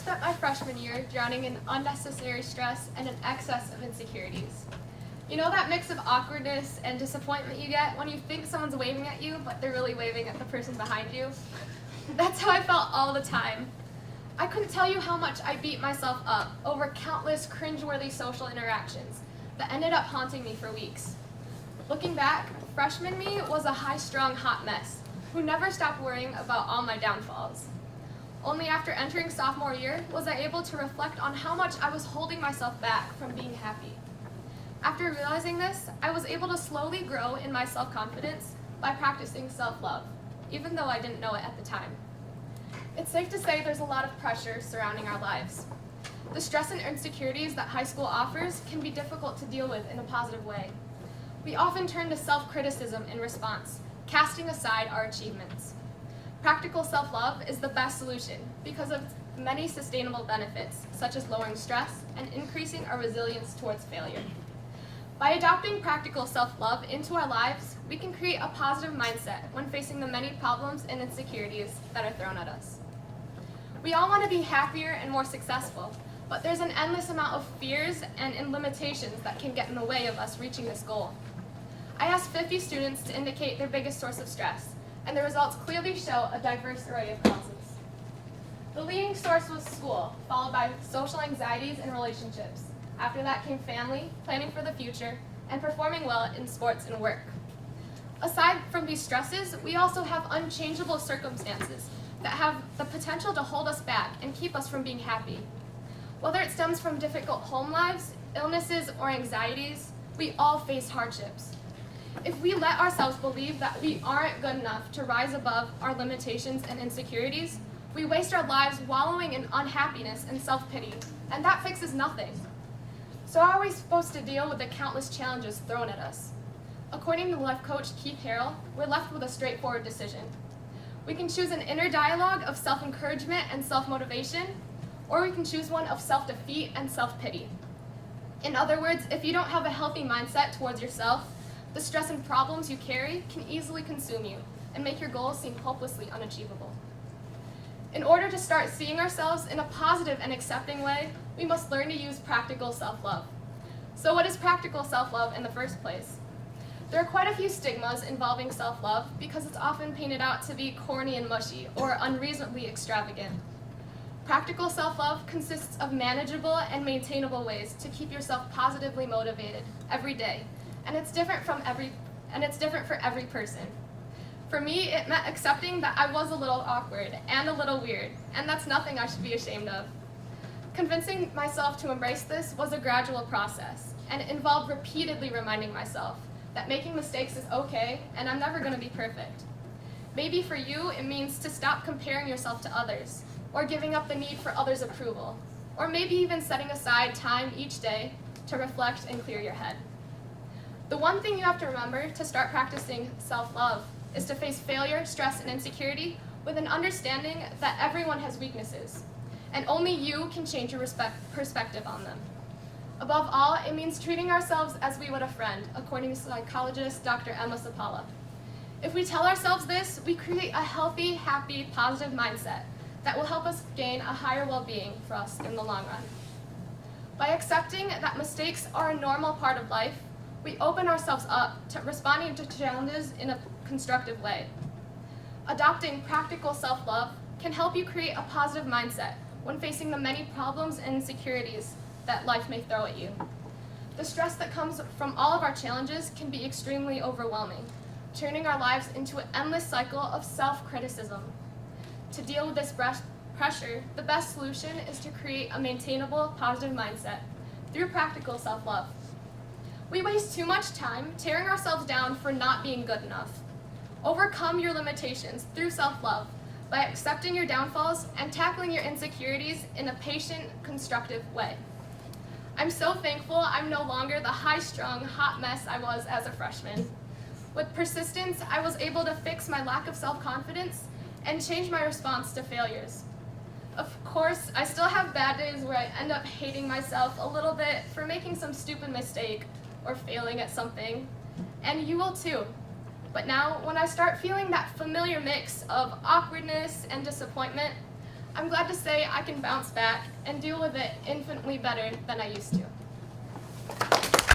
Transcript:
spent my freshman year drowning in unnecessary stress and an excess of insecurities. You know that mix of awkwardness and disappointment you get when you think someone's waving at you, but they're really waving at the person behind you? That's how I felt all the time. I couldn't tell you how much I beat myself up over countless cringeworthy social interactions that ended up haunting me for weeks. Looking back, freshman me was a high-strung hot mess who never stopped worrying about all my downfalls. Only after entering sophomore year was I able to reflect on how much I was holding myself back from being happy. After realizing this, I was able to slowly grow in my self-confidence by practicing self-love, even though I didn't know it at the time. It's safe to say there's a lot of pressure surrounding our lives. The stress and insecurities that high school offers can be difficult to deal with in a positive way. We often turn to self-criticism in response, casting aside our achievements. Practical self-love is the best solution because of many sustainable benefits, such as lowering stress and increasing our resilience towards failure. By adopting practical self-love into our lives, we can create a positive mindset when facing the many problems and insecurities that are thrown at us. We all want to be happier and more successful, but there's an endless amount of fears and limitations that can get in the way of us reaching this goal. I asked 50 students to indicate their biggest source of stress, and the results clearly show a diverse array of causes. The leading source was school, followed by social anxieties and relationships. After that came family, planning for the future, and performing well in sports and work. Aside from these stresses, we also have unchangeable circumstances that have the potential to hold us back and keep us from being happy. Whether it stems from difficult home lives, illnesses, or anxieties, we all face hardships. If we let ourselves believe that we aren't good enough to rise above our limitations and insecurities, we waste our lives wallowing in unhappiness and self-pity, and that fixes nothing. So how are we supposed to deal with the countless challenges thrown at us? According to life coach Keith Harrell, we're left with a straightforward decision. We can choose an inner dialogue of self-encouragement and self-motivation, or we can choose one of self-defeat and self-pity. In other words, if you don't have a healthy mindset towards yourself, the stress and problems you carry can easily consume you and make your goals seem hopelessly unachievable. In order to start seeing ourselves in a positive and accepting way, we must learn to use practical self-love. So what is practical self-love in the first place? There are quite a few stigmas involving self-love because it's often painted out to be corny and mushy or unreasonably extravagant. Practical self-love consists of manageable and maintainable ways to keep yourself positively motivated every day, and it's different for every person. For me, it meant accepting that I was a little awkward and a little weird, and that's nothing I should be ashamed of. Convincing myself to embrace this was a gradual process, and it involved repeatedly reminding myself that making mistakes is okay, and I'm never going to be perfect. Maybe for you, it means to stop comparing yourself to others, or giving up the need for others' approval, or maybe even setting aside time each day to reflect and clear your head. The one thing you have to remember to start practicing self-love is to face failure, stress, and insecurity with an understanding that everyone has weaknesses, and only you can change your perspective on them. Above all, it means treating ourselves as we would a friend, according to psychologist Dr. Emma Sapala. If we tell ourselves this, we create a healthy, happy, positive mindset that will help us gain a higher well-being for us in the long run. By accepting that mistakes are a normal part of life, we open ourselves up to responding to challenges in a constructive way. Adopting practical self-love can help you create a positive mindset when facing the many problems and insecurities that life may throw at you. The stress that comes from all of our challenges can be extremely overwhelming, turning our lives into an endless cycle of self-criticism. To deal with this pressure, the best solution is to create a maintainable, positive mindset through practical self-love. We waste too much time tearing ourselves down for not being good enough. Overcome your limitations through self-love by accepting your downfalls and tackling your insecurities in a patient, constructive way. I'm so thankful I'm no longer the high-strung, hot mess I was as a freshman. With persistence, I was able to fix my lack of self-confidence and change my response to failures. Of course, I still have bad days where I end up hating myself a little bit for making some stupid mistake or failing at something, and you will too. But now, when I start feeling that familiar mix of awkwardness and disappointment, I'm glad to say I can bounce back and deal with it infinitely better than I used to.